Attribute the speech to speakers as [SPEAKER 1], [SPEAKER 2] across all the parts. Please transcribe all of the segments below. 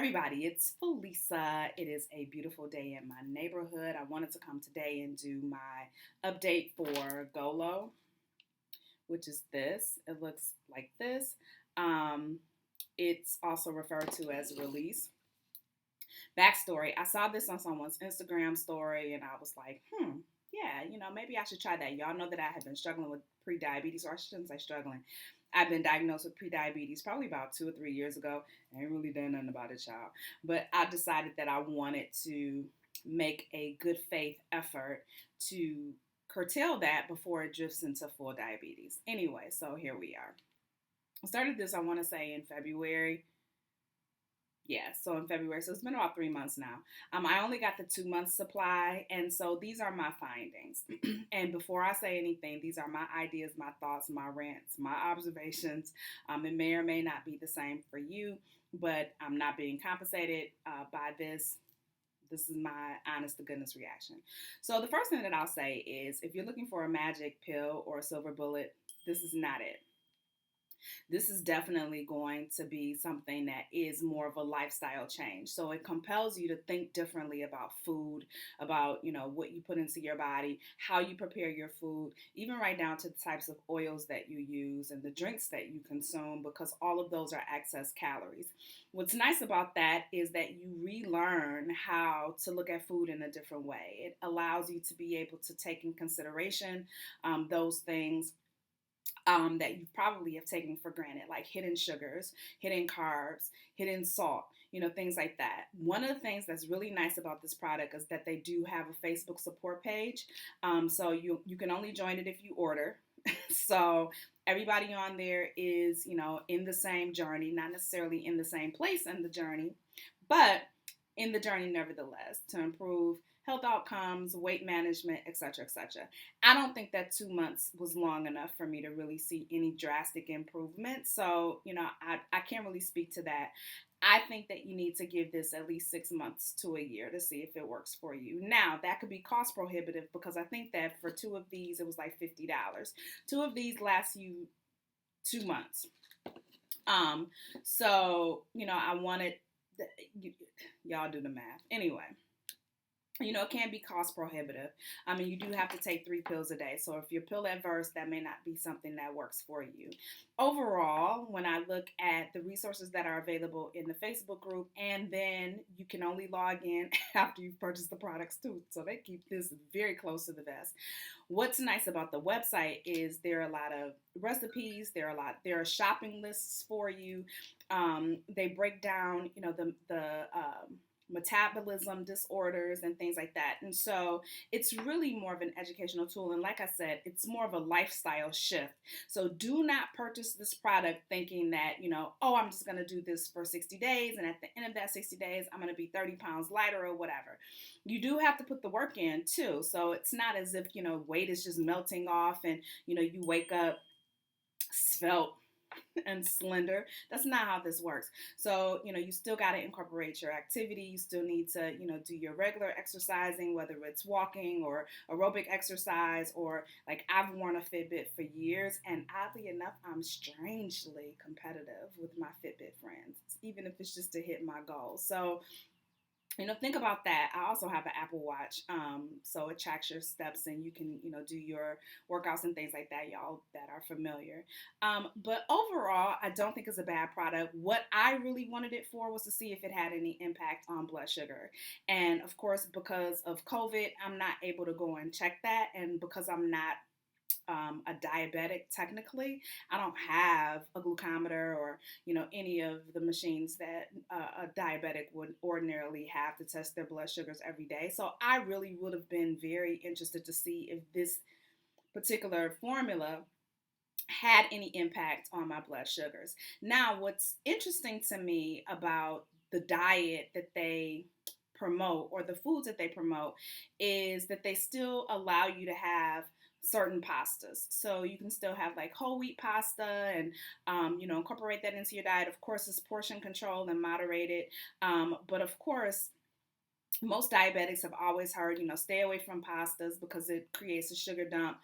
[SPEAKER 1] everybody, it's Felisa. It is a beautiful day in my neighborhood. I wanted to come today and do my update for Golo, which is this. It looks like this. Um, it's also referred to as Release. Backstory, I saw this on someone's Instagram story and I was like, yeah, maybe I should try that. Y'all know that I have been struggling with pre-diabetes, or I shouldn't say struggling. I've been diagnosed with pre-diabetes probably about 2 or 3 years ago. I ain't really done nothing about it, child. But I decided that I wanted to make a good faith effort to curtail that before it drifts into full diabetes. Anyway, so here we are. I started this, I want to say, in February. Yeah, so in February. So it's been about 3 months now. I only got the 2 months supply. And so these are my findings. And before I say anything, these are my ideas, my thoughts, my rants, my observations. It may or may not be the same for you, but I'm not being compensated by this. This is my honest to goodness reaction. So the first thing that I'll say is if you're looking for a magic pill or a silver bullet, this is not it. This is definitely going to be something that is more of a lifestyle change. So it compels you to think differently about food, about, what you put into your body, how you prepare your food, even right down to the types of oils that you use and the drinks that you consume, because all of those are excess calories. What's nice about that is that you relearn how to look at food in a different way. It allows you to be able to take in consideration those things that you probably have taken for granted, like hidden sugars, hidden carbs, hidden salt, things like that. One of the things that's really nice about this product is that they do have a Facebook support page. So you can only join it if you order. So everybody on there is, in the same journey, not necessarily in the same place in the journey, but in the journey nevertheless, to improve health outcomes, weight management, etc., etc. I don't think that 2 months was long enough for me to really see any drastic improvement. So, I can't really speak to that. I think that you need to give this at least 6 months to a year to see if it works for you. Now, that could be cost prohibitive because I think that for two of these, it was like $50. Two of these last you 2 months. I wanted, y'all do the math. Anyway. It can be cost prohibitive. You do have to take 3 pills a day. So if you're pill adverse, that may not be something that works for you. Overall, when I look at the resources that are available in the Facebook group, and then you can only log in after you've purchased the products too. So they keep this very close to the vest. What's nice about the website is there are a lot of recipes. There are shopping lists for you. They break down, the metabolism disorders and things like that. And so it's really more of an educational tool. And like I said, it's more of a lifestyle shift. So do not purchase this product thinking that, I'm just going to do this for 60 days. And at the end of that 60 days, I'm going to be 30 pounds lighter or whatever. You do have to put the work in too. So it's not as if, weight is just melting off and, you wake up svelte and slender. That's not how this works. So, you still got to incorporate your activity. You still need to, do your regular exercising, whether it's walking or aerobic exercise, or like I've worn a Fitbit for years. And oddly enough, I'm strangely competitive with my Fitbit friends, even if it's just to hit my goals. So, think about that. I also have an Apple Watch, so it tracks your steps and you can, do your workouts and things like that, y'all that are familiar. But overall, I don't think it's a bad product. What I really wanted it for was to see if it had any impact on blood sugar. And of course, because of COVID, I'm not able to go and check that. And because I'm not a diabetic technically, I don't have a glucometer or any of the machines that a diabetic would ordinarily have to test their blood sugars every day. So I really would have been very interested to see if this particular formula had any impact on my blood sugars. Now, what's interesting to me about the diet that they promote, or the foods that they promote, is that they still allow you to have certain pastas. So you can still have like whole wheat pasta and, incorporate that into your diet. Of course, it's portion controlled and moderated. But of course, most diabetics have always heard, stay away from pastas because it creates a sugar dump.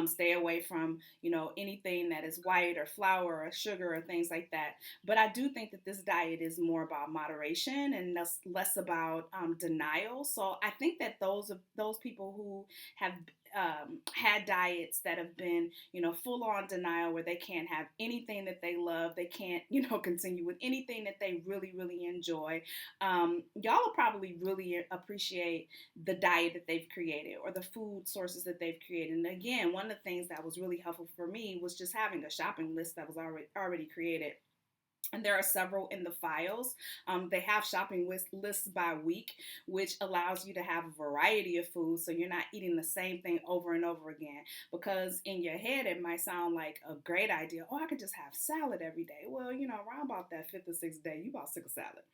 [SPEAKER 1] Stay away from, anything that is white or flour or sugar or things like that. But I do think that this diet is more about moderation and less about denial. So I think that those people who have had diets that have been, full on denial where they can't have anything that they love, they can't, continue with anything that they really, really enjoy, y'all will probably really appreciate the diet that they've created or the food sources that they've created. And again, one of the things that was really helpful for me was just having a shopping list that was already created. And there are several in the files. They have shopping lists by week, which allows you to have a variety of foods so you're not eating the same thing over and over again. Because in your head, it might sound like a great idea. Oh, I could just have salad every day. Well, around about that fifth or sixth day, you about sick of salad.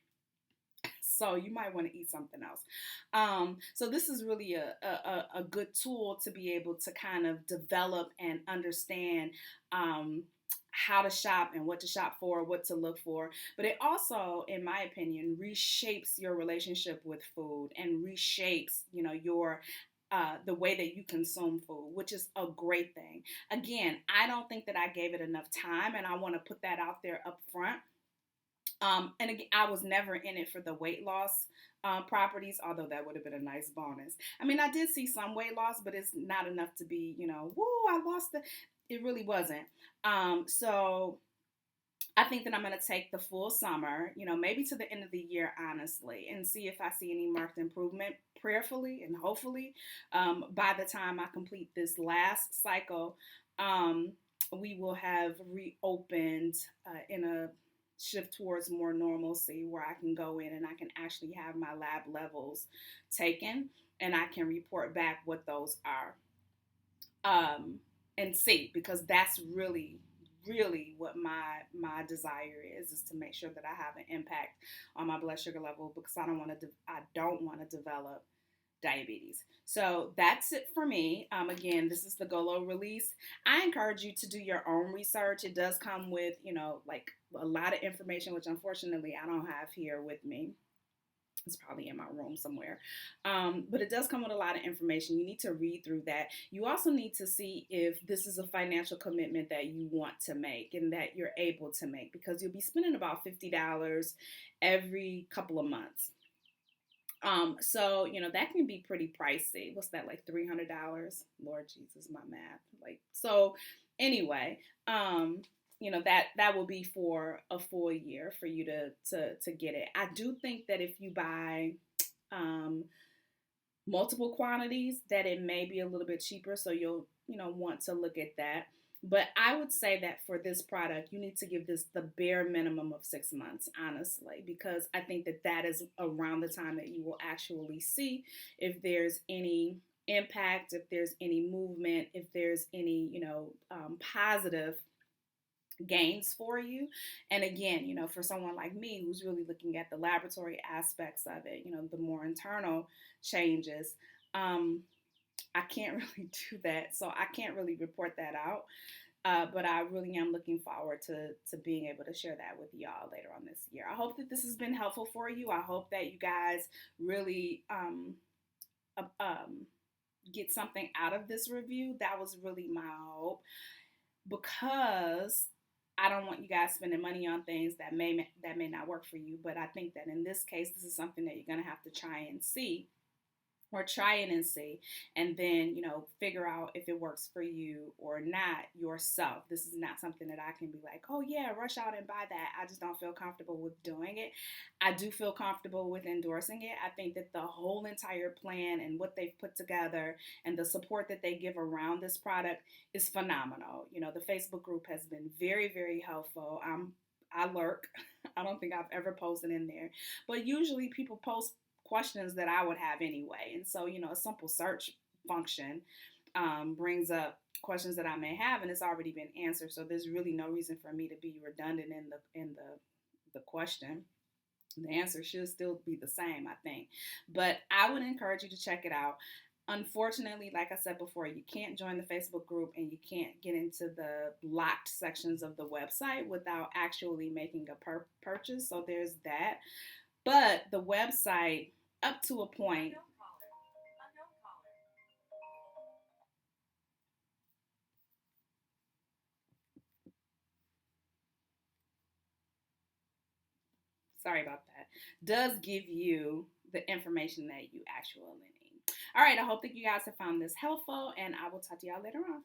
[SPEAKER 1] So you might want to eat something else. So this is really a good tool to be able to kind of develop and understand how to shop and what to shop for, what to look for. But it also, in my opinion, reshapes your relationship with food and reshapes, your the way that you consume food, which is a great thing. Again, I don't think that I gave it enough time, and I want to put that out there up front. And again, I was never in it for the weight loss properties, although that would have been a nice bonus. I mean, I did see some weight loss, but it's not enough to be, woo, I lost the. It really wasn't. So I think that I'm going to take the full summer, maybe to the end of the year, honestly, and see if I see any marked improvement prayerfully and hopefully by the time I complete this last cycle, we will have reopened in a shift towards more normalcy where I can go in and I can actually have my lab levels taken and I can report back what those are and see, because that's really what my desire is to make sure that I have an impact on my blood sugar level, because I don't want to develop diabetes. So that's it for me. Again, this is the Golo Release. I encourage you to do your own research. It does come with, like a lot of information, which unfortunately I don't have here with me. It's probably in my room somewhere. But it does come with a lot of information. You need to read through that. You also need to see if this is a financial commitment that you want to make and that you're able to make, because you'll be spending about $50 every couple of months. So that can be pretty pricey. What's that, like $300? Lord Jesus, my math. Like, so anyway, that will be for a full year for you to get it. I do think that if you buy multiple quantities, that it may be a little bit cheaper, so you'll want to look at that. But I would say that for this product, you need to give this the bare minimum of 6 months, honestly, because I think that is around the time that you will actually see if there's any impact, if there's any movement, if there's any, positive gains for you. And again, for someone like me who's really looking at the laboratory aspects of it, the more internal changes, I can't really do that. So I can't really report that out. But I really am looking forward to being able to share that with y'all later on this year. I hope that this has been helpful for you. I hope that you guys really get something out of this review. That was really my hope, because I don't want you guys spending money on things that may not work for you. But I think that in this case, this is something that you're going to have to try and see, or try it and see, and then figure out if it works for you or not yourself. This is not something that I can be like, oh yeah, rush out and buy that. I just don't feel comfortable with doing it. I do feel comfortable with endorsing it. I think that the whole entire plan and what they've put together and the support that they give around this product is phenomenal. The Facebook group has been very, very helpful. I lurk. I don't think I've ever posted in there, but usually people post questions that I would have anyway. And so, a simple search function brings up questions that I may have, and it's already been answered. So there's really no reason for me to be redundant in the question. The answer should still be the same, I think. But I would encourage you to check it out. Unfortunately, like I said before, you can't join the Facebook group and you can't get into the locked sections of the website without actually making a purchase. So there's that. But the website up to a point. Sorry about that. Does give you the information that you actually need. All right, I hope that you guys have found this helpful, and I will talk to y'all later on.